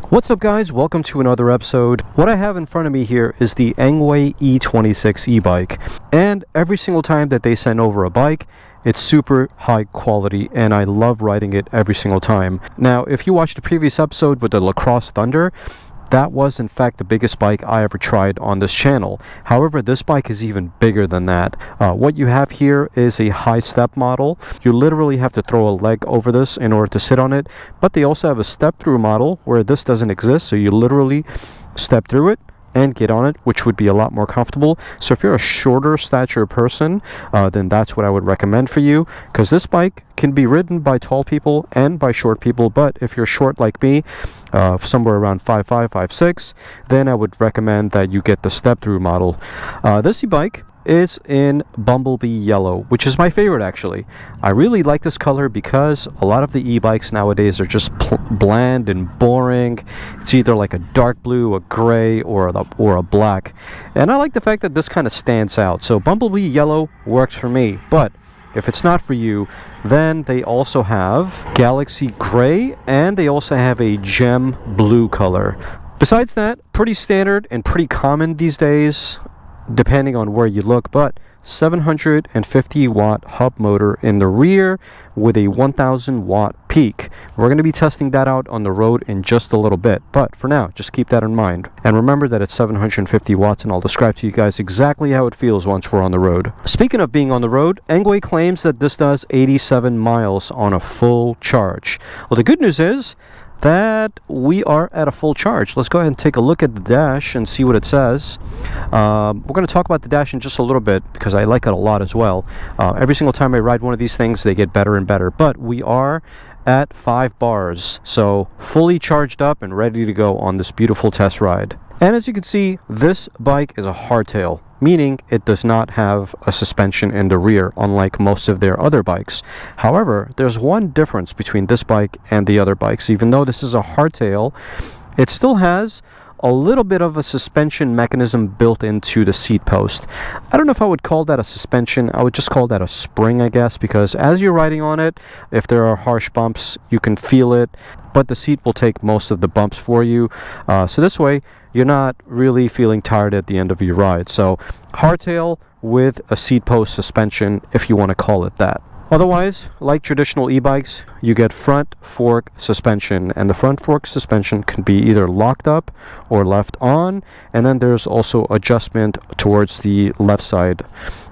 What's up guys, welcome to another episode. What I have in front of me here is the ENGWE E26 e-bike, and every single time that they send over a bike, it's super high quality and I love riding it every single time. Now if you watched the previous episode with the Lacrosse Thunder, that was in fact the biggest bike I ever tried on this channel. However, this bike is even bigger than that. What you have here is a high step model. You literally have to throw a leg over this in order to sit on it, but they also have a step through model where this doesn't exist, so you literally step through it and get on it, which would be a lot more comfortable. So if you're a shorter stature person, then that's what I would recommend for you, because this bike can be ridden by tall people and by short people. But if you're short like me, somewhere around 5'5", 5'6", then I would recommend that you get the step through model. This e-bike is in Bumblebee Yellow, which is my favorite actually. I really like this color because a lot of the e-bikes nowadays are just bland and boring. It's either like a dark blue, a gray, or a black, and I like the fact that this kind of stands out. So Bumblebee Yellow works for me, but if it's not for you, then they also have Galaxy Gray and they also have a Gem Blue color. Besides that, pretty standard and pretty common these days, depending on where you look, but 750 watt hub motor in the rear with a 1000 watt peak. We're going to be testing that out on the road in just a little bit, but for now just keep that in mind, and remember that it's 750 watts, and I'll describe to you guys exactly how it feels once we're on the road. Speaking of being on the road, ENGWE claims that this does 87 miles on a full charge. Well, the good news is that we are at a full charge. Let's go ahead and take a look at the dash and see what it says. We're going to talk about the dash in just a little bit because I like it a lot as well. Every single time I ride one of these things, they get better and better, but we are at 5 bars, so fully charged up and ready to go on this beautiful test ride. And as you can see, this bike is a hardtail, meaning it does not have a suspension in the rear, unlike most of their other bikes. However, there's one difference between this bike and the other bikes. Even though this is a hardtail, it still has a little bit of a suspension mechanism built into the seat post. I don't know if I would call that a suspension. I would just call that a spring, I guess, because as you're riding on it, if there are harsh bumps, you can feel it, but the seat will take most of the bumps for you. So this way, you're not really feeling tired at the end of your ride. So hardtail with a seat post suspension, if you want to call it that. Otherwise, like traditional e-bikes, you get front fork suspension, and the front fork suspension can be either locked up or left on, and then there's also adjustment towards the left side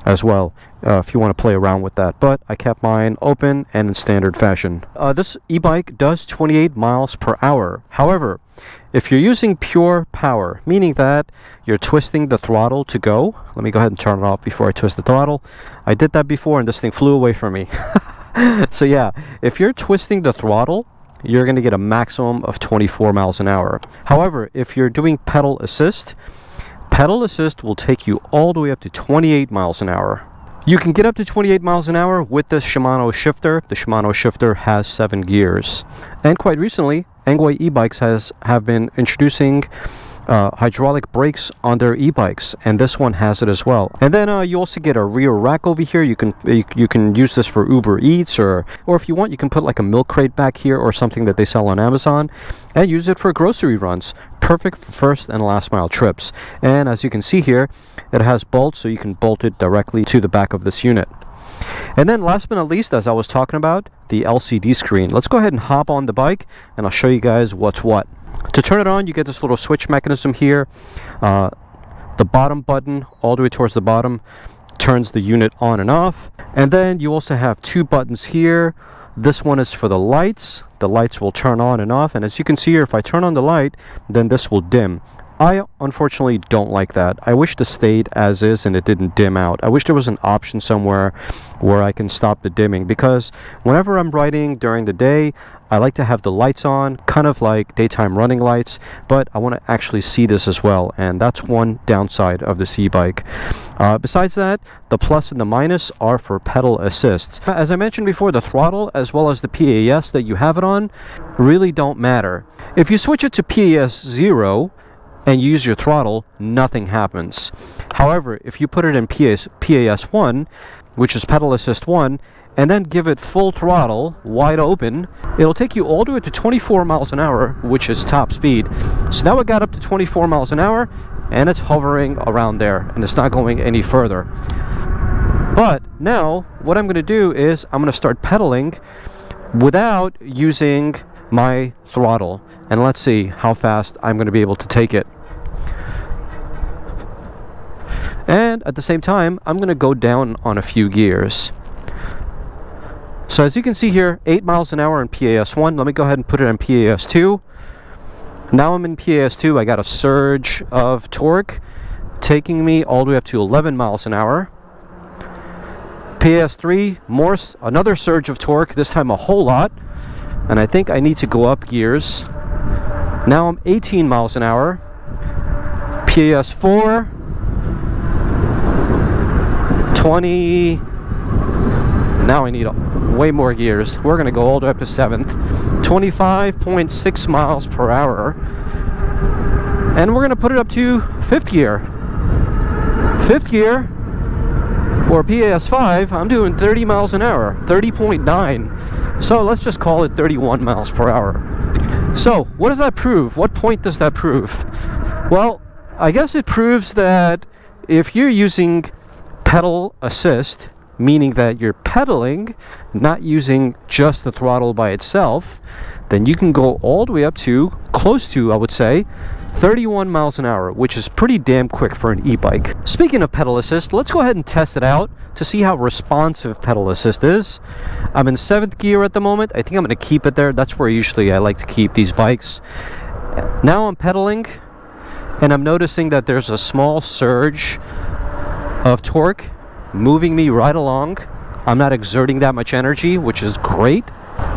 as well, if you want to play around with that. But I kept mine open and in standard fashion. This e-bike does 28 miles per hour. However, if you're using pure power, meaning that you're twisting the throttle to go, let me go ahead and turn it off before I twist the throttle. I did that before and this thing flew away from me. So yeah, if you're twisting the throttle, you're going to get a maximum of 24 miles an hour. However, if you're doing pedal assist will take you all the way up to 28 miles an hour. You can get up to 28 miles an hour with the Shimano shifter. The Shimano shifter has 7 gears. And quite recently, ENGWE e-bikes have been introducing hydraulic brakes on their e-bikes, and this one has it as well. And then you also get a rear rack over here. You can use this for Uber Eats, or if you want, you can put like a milk crate back here or something that they sell on Amazon and use it for grocery runs. Perfect for first and last mile trips. And as you can see here, it has bolts, so you can bolt it directly to the back of this unit. And then last but not least, as I was talking about, the LCD screen. Let's go ahead and hop on the bike and I'll show you guys what's what. To turn it on, you get this little switch mechanism here. The bottom button, all the way towards the bottom, turns the unit on and off. And then you also have 2 buttons here. This one is for the lights. The lights will turn on and off, and as you can see here, if I turn on the light, then this will dim. I unfortunately don't like that. I wish this stayed as is and it didn't dim out. I wish there was an option somewhere where I can stop the dimming, because whenever I'm riding during the day, I like to have the lights on, kind of like daytime running lights, but I want to actually see this as well, and that's one downside of this e-bike. Besides that, the plus and the minus are for pedal assists. As I mentioned before, the throttle as well as the PAS that you have it on really don't matter. If you switch it to PAS 0 and use your throttle, nothing happens. However, if you put it in PAS 1, which is pedal assist 1, and then give it full throttle, wide open, it'll take you all the way to 24 miles an hour, which is top speed. So now it got up to 24 miles an hour, and it's hovering around there, and it's not going any further. But now, what I'm going to do is I'm going to start pedaling without using my throttle. And let's see how fast I'm going to be able to take it. And at the same time, I'm going to go down on a few gears. So as you can see here, 8 miles an hour in PAS1. Let me go ahead and put it in PAS2. Now I'm in PAS2. I got a surge of torque taking me all the way up to 11 miles an hour. PAS3, another surge of torque, this time a whole lot. And I think I need to go up gears. Now I'm 18 miles an hour. PAS4, 20. Now I need way more gears. We're going to go all the way up to 7th. 25.6 miles per hour. And we're going to put it up to 5th gear. 5th gear, or PAS5, I'm doing 30 miles an hour. 30.9. So let's just call it 31 miles per hour. So what does that prove? What point does that prove? Well, I guess it proves that if you're using pedal assist, meaning that you're pedaling, not using just the throttle by itself, then you can go all the way up to, close to, I would say, 31 miles an hour, which is pretty damn quick for an e-bike. Speaking of pedal assist, let's go ahead and test it out to see how responsive pedal assist is. I'm in 7th gear at the moment. I think I'm going to keep it there. That's where usually I like to keep these bikes. Now I'm pedaling, and I'm noticing that there's a small surge of torque moving me right along. I'm not exerting that much energy, which is great.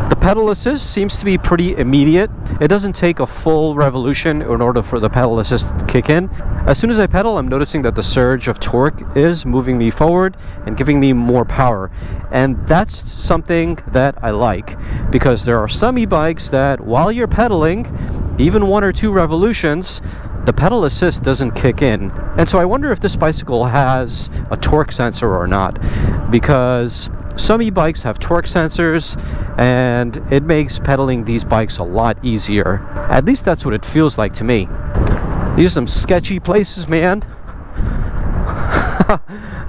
The pedal assist seems to be pretty immediate. It doesn't take a full revolution in order for the pedal assist to kick in. As soon as I pedal, I'm noticing that the surge of torque is moving me forward and giving me more power. And that's something that I like, because there are some e-bikes that while you're pedaling, even 1 or 2 revolutions, the pedal assist doesn't kick in. And so I wonder if this bicycle has a torque sensor or not, because some e-bikes have torque sensors and it makes pedaling these bikes a lot easier. At least that's what it feels like to me. These are some sketchy places, man.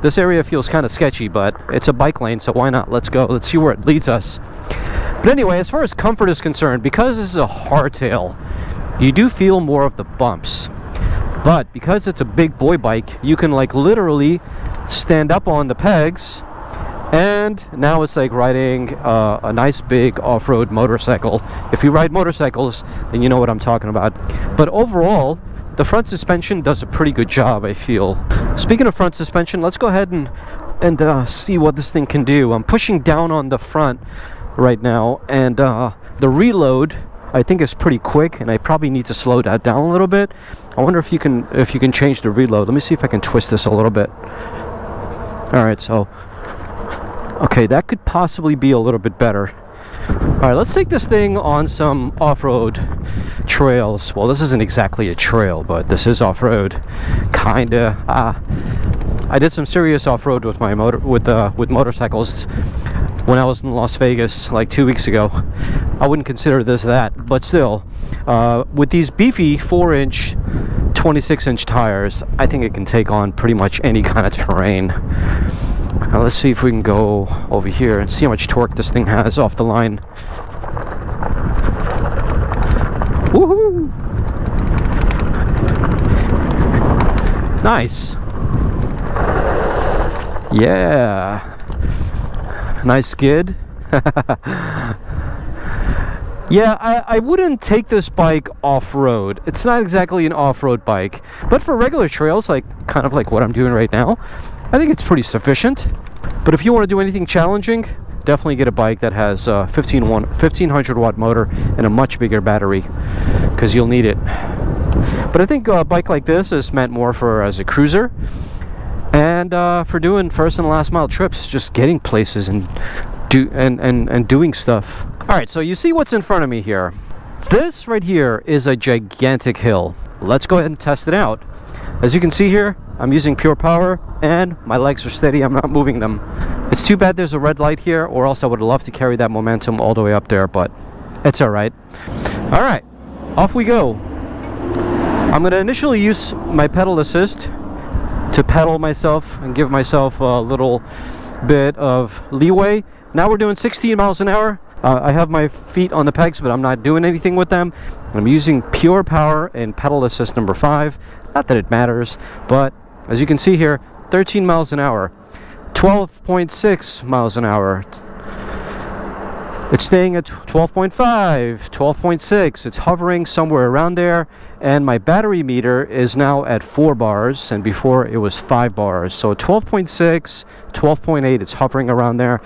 This area feels kind of sketchy, but it's a bike lane, so why not? Let's go. Let's see where it leads us. But anyway, as far as comfort is concerned, because this is a hardtail, you do feel more of the bumps. But because it's a big boy bike, you can like literally stand up on the pegs, and now it's like riding a nice big off-road motorcycle. If you ride motorcycles, then you know what I'm talking about. But overall, the front suspension does a pretty good job, I feel. Speaking of front suspension, let's go ahead and see what this thing can do. I'm pushing down on the front right now, and the reload I think is pretty quick, and I probably need to slow that down a little bit. I wonder if you can change the reload. Let me see if I can twist this a little bit. All right, so okay, that could possibly be a little bit better. All right, let's take this thing on some off-road trails. Well, this isn't exactly a trail, but this is off-road, kinda. I did some serious off-road with my with motorcycles when I was in Las Vegas like 2 weeks ago. I wouldn't consider this that, but still, with these beefy 4-inch, 26-inch tires, I think it can take on pretty much any kind of terrain. Now let's see if we can go over here and see how much torque this thing has off the line. Woohoo! Nice. Yeah. Nice skid. Yeah, I wouldn't take this bike off-road. It's not exactly an off-road bike, but for regular trails, like kind of like what I'm doing right now, I think it's pretty sufficient. But if you want to do anything challenging, definitely get a bike that has a 1500 watt motor and a much bigger battery, because you'll need it. But I think a bike like this is meant more for as a cruiser, and for doing first and last mile trips, just getting places and doing stuff. All right, so you see what's in front of me here. This right here is a gigantic hill. Let's go ahead and test it out. As you can see here, I'm using pure power, and my legs are steady. I'm not moving them. It's too bad there's a red light here, or else I would love to carry that momentum all the way up there, but it's all right. All right, off we go. I'm going to initially use my pedal assist to pedal myself and give myself a little bit of leeway. Now we're doing 16 miles an hour. I have my feet on the pegs, but I'm not doing anything with them. I'm using pure power and pedal assist number 5. Not that it matters, but as you can see here, 13 miles an hour, 12.6 miles an hour. It's staying at 12.5, 12.6. It's hovering somewhere around there. And my battery meter is now at 4 bars, and before it was 5 bars. So 12.6, 12.8, it's hovering around there.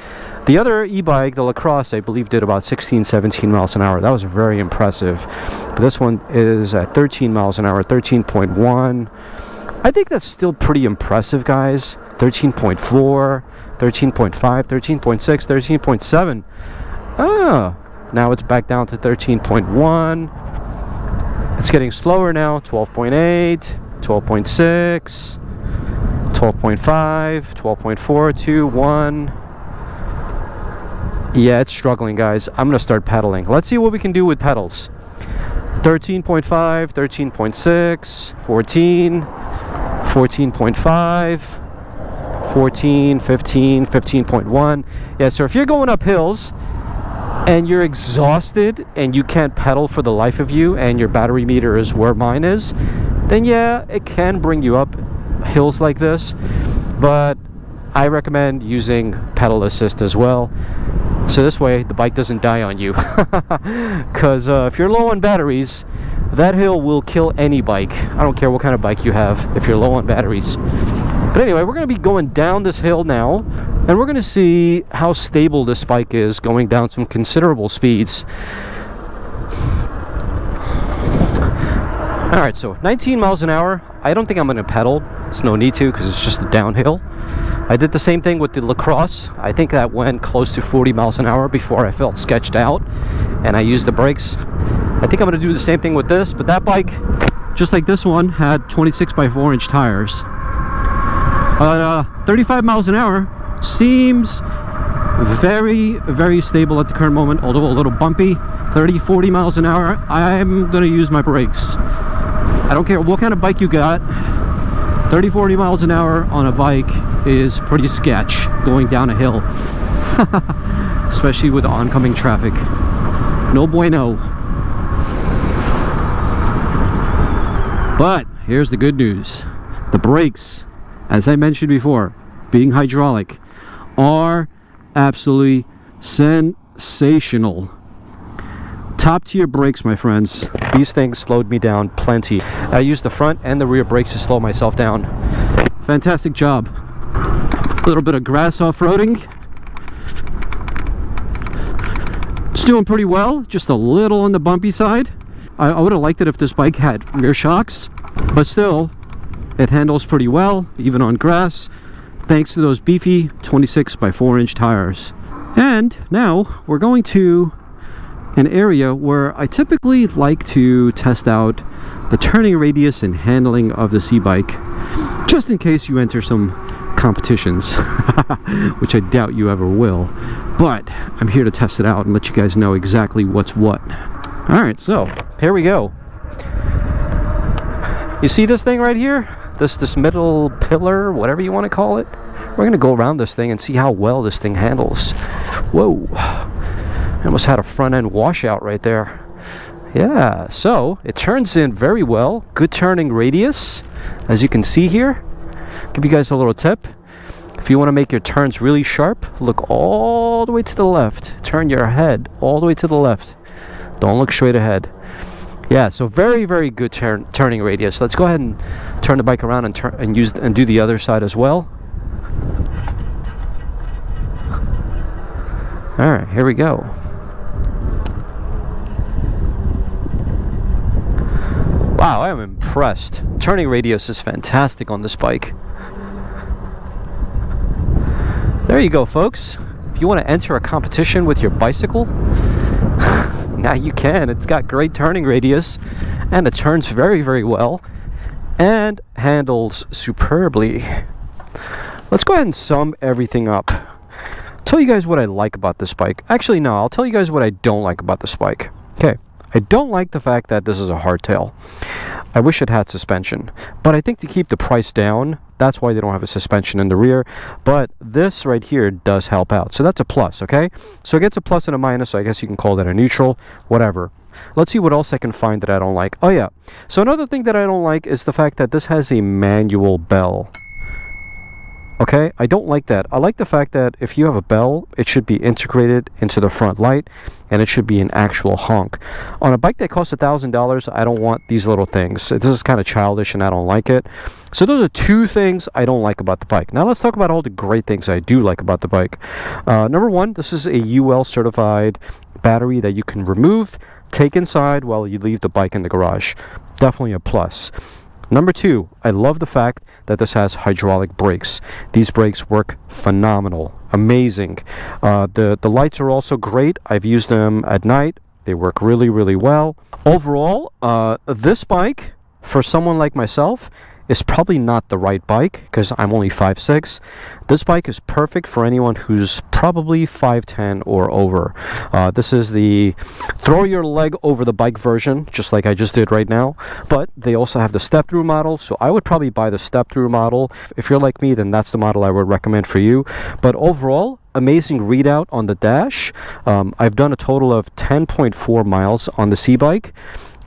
The other e-bike, the Lacrosse, I believe did about 16, 17 miles an hour. That was very impressive. But this one is at 13 miles an hour, 13.1. I think that's still pretty impressive, guys. 13.4, 13.5, 13.6, 13.7. Ah, now it's back down to 13.1. It's getting slower now. 12.8, 12.6, 12.5, 12.4, 2, 1. Yeah, it's struggling, guys. I'm going to start pedaling. Let's see what we can do with pedals. 13.5, 13.6, 14, 14.5, 14, 15, 15.1. Yeah, so if you're going up hills and you're exhausted and you can't pedal for the life of you and your battery meter is where mine is, then yeah, it can bring you up hills like this, but I recommend using pedal assist as well, so this way the bike doesn't die on you. Because if you're low on batteries, that hill will kill any bike. I don't care what kind of bike you have if you're low on batteries. But anyway, we're going to be going down this hill now, and we're going to see how stable this bike is going down some considerable speeds. Alright, so 19 miles an hour. I don't think I'm going to pedal. It's no need to, because it's just a downhill. I did the same thing with the Lacrosse. I think that went close to 40 miles an hour before I felt sketched out, and I used the brakes. I think I'm going to do the same thing with this, but that bike, just like this one, had 26 by 4 inch tires. 35 miles an hour seems very, very stable at the current moment, although a little bumpy. 30, 40 miles an hour, I'm going to use my brakes. I don't care what kind of bike you got. 30, 40 miles an hour on a bike is pretty sketch going down a hill. Especially with oncoming traffic. No bueno. But here's the good news. The brakes, as I mentioned before, being hydraulic, are absolutely sensational. Top tier brakes, my friends. These things slowed me down plenty. I used the front and the rear brakes to slow myself down. Fantastic job. A little bit of grass off-roading. It's doing pretty well, just a little on the bumpy side. I would have liked it if this bike had rear shocks, but still, it handles pretty well, even on grass, thanks to those beefy 26 by 4 inch tires. And now we're going to an area where I typically like to test out the turning radius and handling of this e-bike, just in case you enter some competitions, which I doubt you ever will. But I'm here to test it out and let you guys know exactly what's what. Alright, so here we go. You see this thing right here? This middle pillar, whatever you want to call it? We're going to go around this thing and see how well this thing handles. Whoa. I almost had a front end washout right there. Yeah, so it turns in very well. Good turning radius, as you can see here. Give you guys a little tip. If you want to make your turns really sharp, look all the way to the left. Turn your head all the way to the left. Don't look straight ahead. Yeah, so very, very good turning radius. Let's go ahead and turn the bike around and do the other side as well. All right, here we go. Wow, I am impressed. Turning radius is fantastic on this bike. There you go, folks. If you want to enter a competition with your bicycle, now you can. It's got great turning radius and it turns very, very well. and handles superbly. Let's go ahead and sum everything up. Tell you guys what I like about this bike. Actually, no, I'll tell you guys what I don't like about this bike. Okay, I don't like the fact that this is a hardtail. I wish it had suspension, but I think to keep the price down, that's why they don't have a suspension in the rear. But this right here does help out, so that's a plus. Okay, so it gets a plus and a minus, so I guess you can call that a neutral, whatever. Let's see what else I can find that I don't like. Oh yeah, so another thing that I don't like is the fact that this has a manual bell. Okay, I don't like that. I like the fact that if you have a bell, it should be integrated into the front light, and it should be an actual honk. On a bike that costs $1,000, I don't want these little things. This is kind of childish, and I don't like it. So those are two things I don't like about the bike. Now let's talk about all the great things I do like about the bike. Number one, this is a UL certified battery that you can remove, take inside while you leave the bike in the garage. Definitely a plus. Number two, I love the fact that this has hydraulic brakes. These brakes work phenomenal, amazing. The lights are also great. I've used them at night. They work really, really well. Overall, this bike, for someone like myself, is probably not the right bike because I'm only 5'6". This bike is perfect for anyone who's probably 5'10" or over. This is the throw your leg over the bike version, just like I just did right now. But they also have the step-through model, so I would probably buy the step-through model. If you're like me, then that's the model I would recommend for you. But overall, amazing readout on the dash. I've done a total of 10.4 miles on the C-Bike.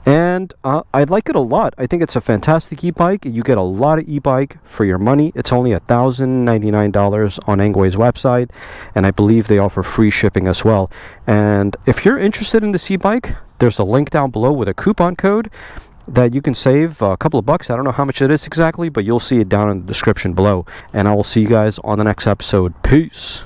And I like it a lot. I think it's a fantastic e-bike. You get a lot of e-bike for your money. It's only $1,099 on ENGWE's website, and I believe they offer free shipping as well. And if you're interested in this e-bike, there's a link down below with a coupon code that you can save a couple of bucks. I don't know how much it is exactly, but you'll see it down in the description below. And I will see you guys on the next episode. Peace.